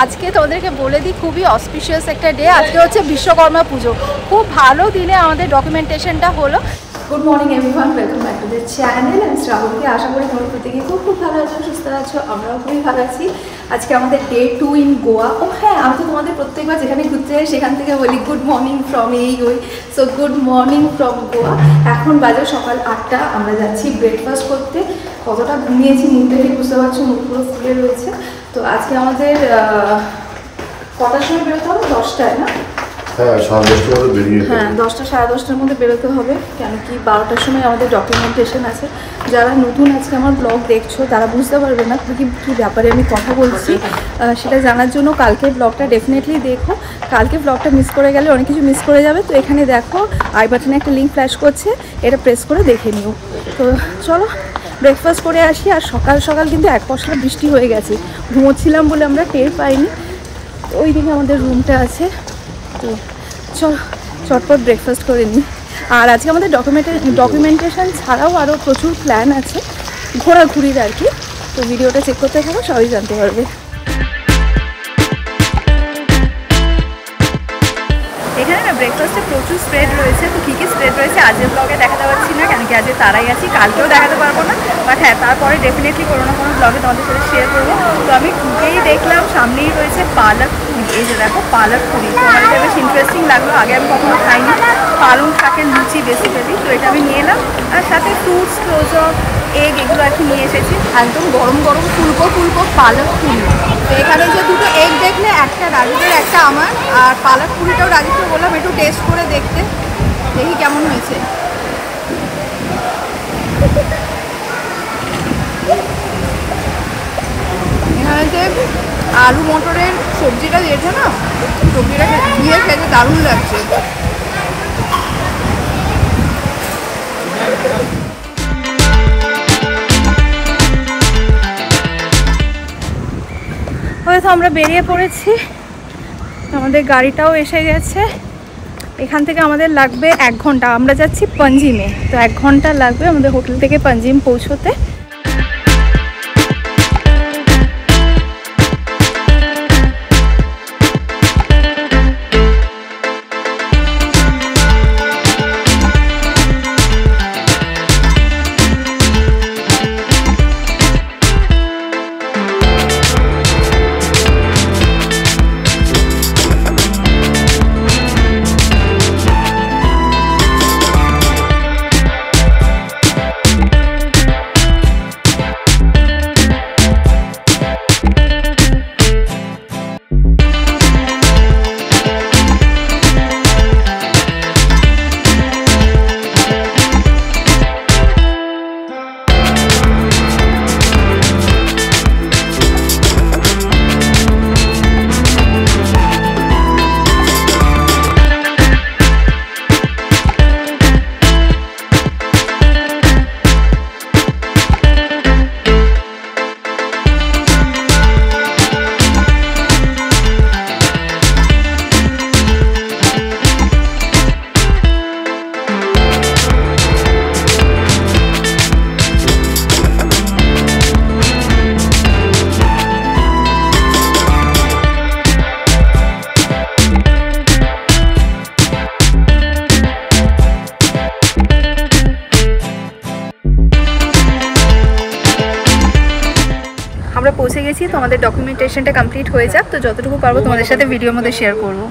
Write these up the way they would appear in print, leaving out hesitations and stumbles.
আজকে তোমাদেরকে বলে দিই খুবই অসপিশিয়াস একটা ডে। আজকে হচ্ছে বিশ্বকর্মা পুজো। খুব ভালো দিনে আমাদের ডকুমেন্টেশনটা হলো। Good morning everyone, welcome back to the channel. আমি শ্রাবন্তী। আশা করি তোমরা প্রত্যেকে খুব ভালো আছো, সুস্থ আছো। আমরাও খুবই ভালো আছি। আজকে আমাদের ডে 2 ইন গোয়া। ও হ্যাঁ, আমি তো তোমাদের প্রত্যেকবার যেখানে ঘুরতে যাই সেখান থেকে বলি গুড মর্নিং ফ্রম এই ওই। So good morning from Goa. এখন বাজে সকাল 8টা। আমরা যাচ্ছি ব্রেকফাস্ট করতে। কতটা ঘুমিয়েছি মুখ দেখে বুঝতে পারছো, মুখ পুরো ফুলে রয়েছে। তো আজকে আমাদের কটার সময় বেরোতে হবে? 10টায় না? হ্যাঁ, 10:30টার মধ্যে বেরিয়ে যেতে হবে। হ্যাঁ, 10টা 10:30টার মধ্যে বেরোতে হবে, কেন কি 12টার সময় আমাদের ডকুমেন্টেশন আছে। যারা নতুন আজকে আমার ব্লগ দেখছো তারা বুঝতে পারবে না কী ব্যাপারে আমি কথা বলছি, সেটা জানার জন্য কালকে ব্লগটা ডেফিনেটলি দেখো। কালকে ব্লগটা মিস করে গেলে অনেক কিছু মিস করে যাবে। তো এখানে দেখো আই বাটনে একটা লিঙ্ক ফ্ল্যাশ করছে, এটা প্রেস করে দেখে নিও। তো চলো ব্রেকফাস্ট করে আসি। আর সকাল সকাল কিন্তু এক পশলা বৃষ্টি হয়ে গেছে, ঘুমোচ্ছিলাম বলে আমরা টের পাইনি। ওই দিকে আমাদের রুমটা আছে। তো চলো চটপট ব্রেকফাস্ট করে নিই। আর আজকে আমাদের ডকুমেন্টেশন ছাড়াও আরও প্রচুর প্ল্যান আছে ঘোরাঘুরির আর কি। তো ভিডিওটা চেক করতে থাকো, সবাই জানতে পারবে। এখানে না ব্রেকফাস্টে প্রচুর স্প্রেড রয়েছে। তো কী কী স্প্রেড রয়েছে আজকের ব্লগে দেখাতে পারছি না, কেন কি আজকে তারাই আছি, কালকেও দেখাতে পারবো না। বাট হ্যাঁ, তারপরে ডেফিনেটলি কোনো না কোনো ব্লগে তোমাদের সাথে শেয়ার করবো। তো আমি ঢুকেই দেখলাম সামনেই রয়েছে পালক পুরি। এই যে দেখো পালক পুরি, তো আমার এটা বেশ ইন্টারেস্টিং লাগলো। আগে আমি কখনো খাইনি। পালং শাকের লুচি বেসিক্যালি। তো এটা আমি নিয়ে এলাম, আর সাথে ফ্রুটস, ফ্রোজন, এগ এগুলো আর কি নিয়ে এসেছি। একদম গরম গরম ফুলকো ফুলকো পালক পুরি। তো এখানে যে দুটো এগ দেখলে, একটা রাজীবের একটা আমার, আর পালক পুরিটাও রাজীবকে বললাম একটু টেস্ট করে দেখতে, দেখি কেমন হয়েছে। এখানে যে আলু মটরের সবজিটা দিয়েছে না, সবজিটা দিয়ে খেতে দারুণ লাগছে। হয়তো আমরা বেরিয়ে পড়েছি, আমাদের গাড়িটাও এসে গেছে। এখান থেকে আমাদের লাগবে 1 ঘন্টা। আমরা যাচ্ছি পাঞ্জিমে, তো 1 ঘন্টা লাগবে আমাদের হোটেল থেকে পাঞ্জিম পৌঁছতে। আমরা পৌঁছে গেছি। তো আমাদের ডকুমেন্টেশনটা কমপ্লিট হয়ে যাক। তো যতটুকু পারবো তোমাদের সাথে ভিডিওর মধ্যে শেয়ার করবো।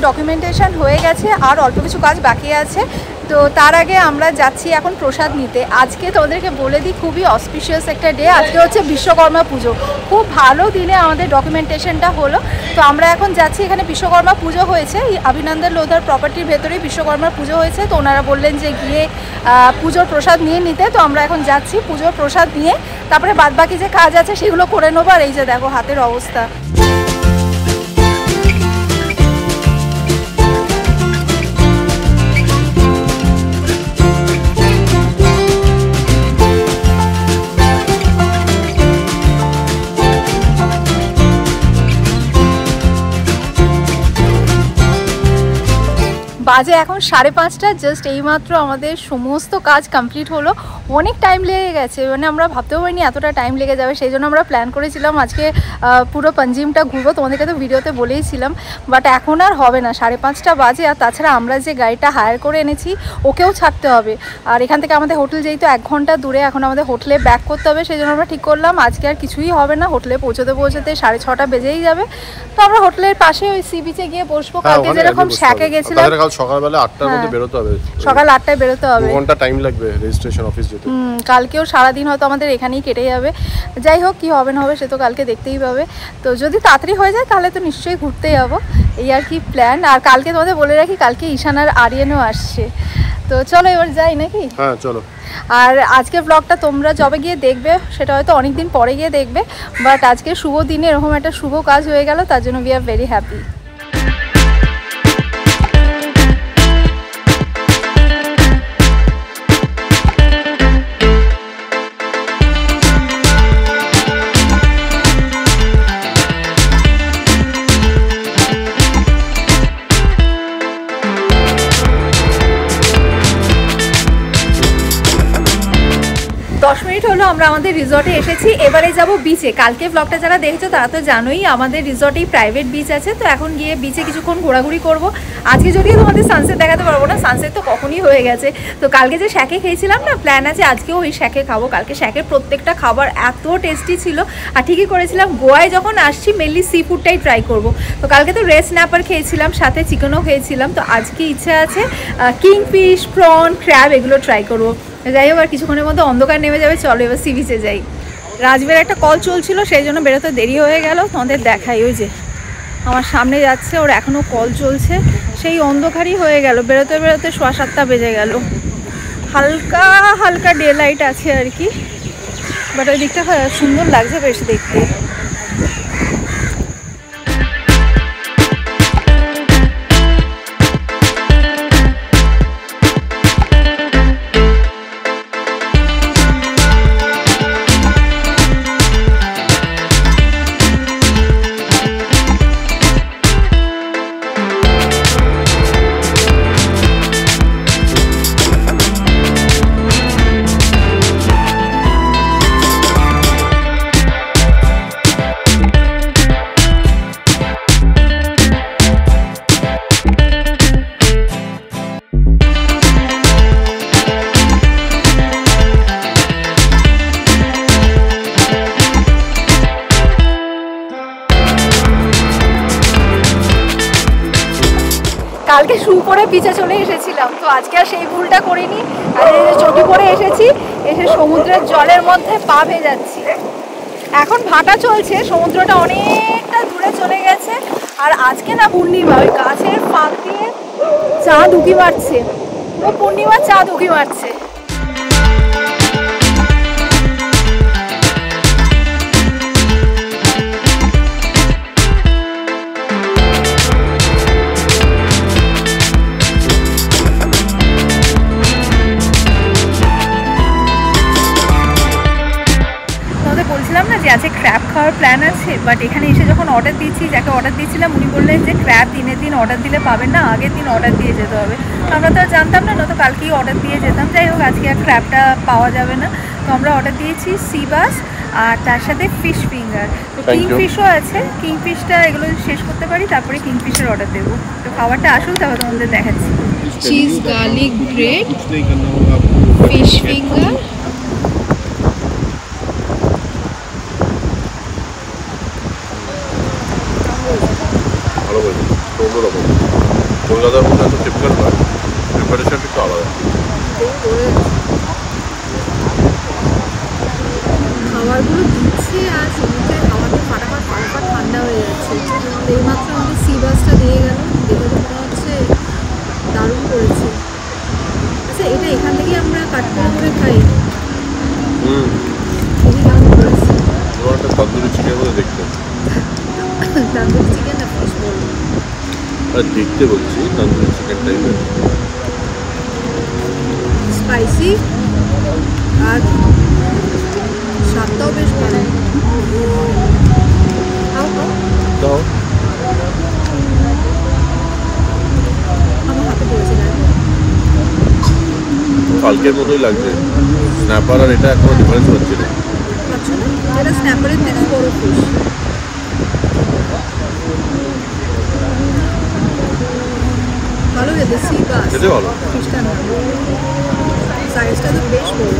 ডকুমেন্টেশন হয়ে গেছে, আর অল্প কিছু কাজ বাকি আছে। তো তার আগে আমরা যাচ্ছি এখন প্রসাদ নিতে। আজকে তোমাদেরকে বলে দিই, খুবই অসপিশিয়াস একটা ডে। আজকে হচ্ছে বিশ্বকর্মা পুজো, খুব ভালো দিনে আমাদের ডকুমেন্টেশনটা হলো। তো আমরা এখন যাচ্ছি, এখানে বিশ্বকর্মা পুজো হয়েছে, অভিনন্দন লোধার প্রপার্টির ভেতরেই বিশ্বকর্মা পুজো হয়েছে। তো ওনারা বললেন যে গিয়ে পুজোর প্রসাদ নিয়ে নিতে। তো আমরা এখন যাচ্ছি পুজোর প্রসাদ নিয়ে, তারপরে বাদবাকি যে কাজ আছে সেগুলো করে নেবো। আর এই যে দেখো হাতের অবস্থা। বাজে এখন 5:30, জাস্ট এইমাত্র আমাদের সমস্ত কাজ কমপ্লিট হলো। অনেক টাইম লেগে গেছে, মানে আমরা ভাবতেও পারিনি এতটা টাইম লেগে যাবে। সেই জন্য আমরা প্ল্যান করেছিলাম আজকে পুরো পাঞ্জিমটা ঘুরবো, তোমাদেরকে তো ভিডিওতে বলেইছিলাম। বাট এখন আর হবে না, 5:30 বাজে। আর তাছাড়া আমরা যে গাড়িটা হায়ার করে এনেছি ওকেও ছাড়তে হবে। আর এখান থেকে আমাদের হোটেল যেহেতু 1 ঘন্টা দূরে, এখন আমাদের হোটেলে ব্যাক করতে হবে। সেই জন্য আমরা ঠিক করলাম আজকে আর কিছুই হবে না, হোটেলে পৌঁছতে 6:30 বেজেই যাবে। তো আমরা হোটেলের পাশে ওই সি বিচে গিয়ে বসবো। কালকে যেরকম শ্যাকে গেছিলাম, সকালবেলা 8টার মধ্যে বেরোতে হবে, সকাল 8টায় বেরোতে হবে, 2 ঘন্টা টাইম লাগবে রেজিস্ট্রেশন অফিস যেতে। কালকেও সারাদিন হয়তো আমাদের এখানেই কেটে যাবে। যাই হোক, কী হবে না হবে সে তো কালকে দেখতেই পাবে। তো যদি তাড়াতাড়ি হয়ে যায় তাহলে তো নিশ্চয়ই ঘুরতে যাবো, এই আর কি প্ল্যান। আর কালকে তোমাদের বলে রাখি, কালকে ঈশান আর আরিয়ানও আসছে। তো চলো এবার যাই নাকি? হ্যাঁ চলো। আর আজকের ব্লগটা তোমরা যবে গিয়ে দেখবে সেটা হয়তো অনেক দিন পরে গিয়ে দেখবে, বাট আজকে শুভ দিনে এরকম একটা শুভ কাজ হয়ে গেল, তার জন্য উই আর ভেরি হ্যাপি। হলো আমরা আমাদের রিসর্টে এসেছি, এবারে যাব বিচে। কালকে ব্লগটা যারা দেখেছো তারা তো জানোই আমাদের রিসর্টেই প্রাইভেট বিচ আছে। তো এখন গিয়ে বিচে কিছুক্ষণ ঘোরাঘুরি করব। আজকে যদিও তোমাদের সানসেট দেখাতে পারবো না, সানসেট তো কখনই হয়ে গেছে। তো কালকে যে শ্যাকে খেয়েছিলাম না, প্ল্যান আছে আজকেও ওই শ্যাকে খাবো। কালকে শ্যাকের প্রত্যেকটা খাবার এত টেস্টি ছিল, আর ঠিকই করেছিলাম। গোয়ায় যখন আসছি মেনলি সি ফুডটাই ট্রাই করব। তো কালকে তো রেড স্ন্যাপার খেয়েছিলাম, সাথে চিকেনও খেয়েছিলাম। তো আজকে ইচ্ছা আছে কিংফিশ, প্রন, ক্র্যাব এগুলো ট্রাই করবো। যাই হোক, আর কিছুক্ষণের মধ্যে অন্ধকার নেমে যাবে, চলো এবার সি বিচে যাই। রাজবের একটা কল চলছিল, সেই জন্য বেরোতে দেরি হয়ে গেল। তোমাদের দেখাই, ওই যে আমার সামনে যাচ্ছে, ওর এখনও কল চলছে। সেই অন্ধকারই হয়ে গেল, বেরোতে বেরোতে 7:15 বেজে গেল। হালকা হালকা ডে লাইট আছে আর কি, বাট ওই দিকটা সুন্দর লাগছে বেশ দেখতে। কালকে শু পরে বিচে চলে এসেছিলাম, তো আজকে আর সেই ভুলটা করিনি। আর চটি পরে এসেছি, এসে সমুদ্রের জলের মধ্যে পা ভেজাচ্ছি। এখন ভাটা চলছে, সমুদ্রটা অনেকটা দূরে চলে গেছে। আর আজকে না পূর্ণিমা, ওই গাছের ফাঁক দিয়ে চাঁদ উঁকি মারছে। ও পূর্ণিমার চাঁদ উঁকি মারছে। বলছিলাম না যে আজকে ক্র্যাব খাওয়ার প্ল্যান আছে, বাট এখানে এসে যখন অর্ডার দিয়েছি, যাকে অর্ডার দিয়েছিলাম উনি বললেন যে ক্র্যাব দিনের দিন অর্ডার দিলে পাবেন না, আগের দিন অর্ডার দিয়ে যেতে হবে। আমরা তো আর জানতাম না, তো কালকেই অর্ডার দিয়ে যেতাম। যাই হোক, আজকে আর ক্র্যাবটা পাওয়া যাবে না। তো আমরা অর্ডার দিয়েছি সি বাস, আর তার সাথে ফিশ ফিঙ্গার। তো কিংফিশও আছে, কিংফিশটা এগুলো শেষ করতে পারি, তারপরে কিংফিশের অর্ডার দেবো। তো খাবারটা আসুক, তারপর তোমাদের দেখাচ্ছি। Cheese garlic bread, fish finger, ভালো বলছি, অন্যরকম। কলকাতার মতো এত টিপিক্যাল নয়, টেম্পারেচারটা একটু আলাদা। খাবারগুলো দিচ্ছে আর সমুদ্রের হাওয়াতে ফাটাফাট ফাটাফাট ঠান্ডা হয়ে যাচ্ছে। তো এইমাত্র আমাদের সি বাসটা দিয়ে গেল, দেখে তো মনে হচ্ছে দারুণ করেছে। আচ্ছা, এটা এখান থেকেই আমরা কাট করে করে খাই। খুবই দারুণ করেছে। তোমার একটা তন্দুরি চিকেন মতো দেখতে। তান্দুরি চিকেন না ফিশ বল? আর দেখতে বলছি তন্দুরি চিকেন টাইপের। স্পাইসি আর স্বাদটাও বেশ ভালো। খাও খাও, দাও। আমার হাতে পড়েছে না। কালকের মতোই লাগছে, স্ন্যাপার আর এটা এখনো ডিফারেন্স হচ্ছে না। আচ্ছা, এটা স্ন্যাপারের থেকে বড় ফিশ। ভালো খেতে, সি বাস খেতে ভালো। ফিশটা না, সাইজটা তো বেশ বড়।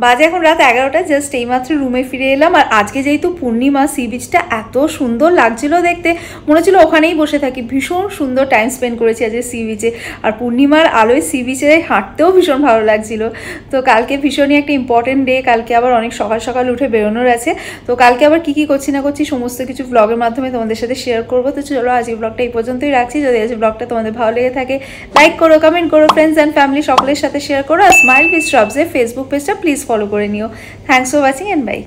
বাজে এখন রাত 11টা, জাস্ট এইমাত্র রুমে ফিরে এলাম। আর আজকে যেহেতু পূর্ণিমা, সি বিচটা এত সুন্দর লাগছিল দেখতে, মনে হচ্ছিল ওখানেই বসে থাকি। ভীষণ সুন্দর টাইম স্পেন্ড করেছি আজকে সি বিচে। আর পূর্ণিমার আলোয় সি বিচে হাঁটতেও ভীষণ ভালো লাগছিল। তো কালকে ভীষণই একটা ইম্পর্টেন্ট ডে, কালকে আবার অনেক সকাল সকাল উঠে বেরোনোর আছে। তো কালকে আবার কী কী করছি না করছি সমস্ত কিছু ব্লগের মাধ্যমে তোমাদের সাথে শেয়ার করবো। তো চলো আজকে ব্লগটা এই পর্যন্তই রাখছি। যদি আজকে ব্লগটা তোমাদের ভালো লেগে থাকে, লাইক করো, কমেন্ট করো, ফ্রেন্ডস অ্যান্ড ফ্যামিলি সকলের সাথে শেয়ার করো। আর স্মাইল ফিশ ট্রপসের ফেসবুক পেজটা প্লিজ ফলো করে নিও। Thanks for watching and by.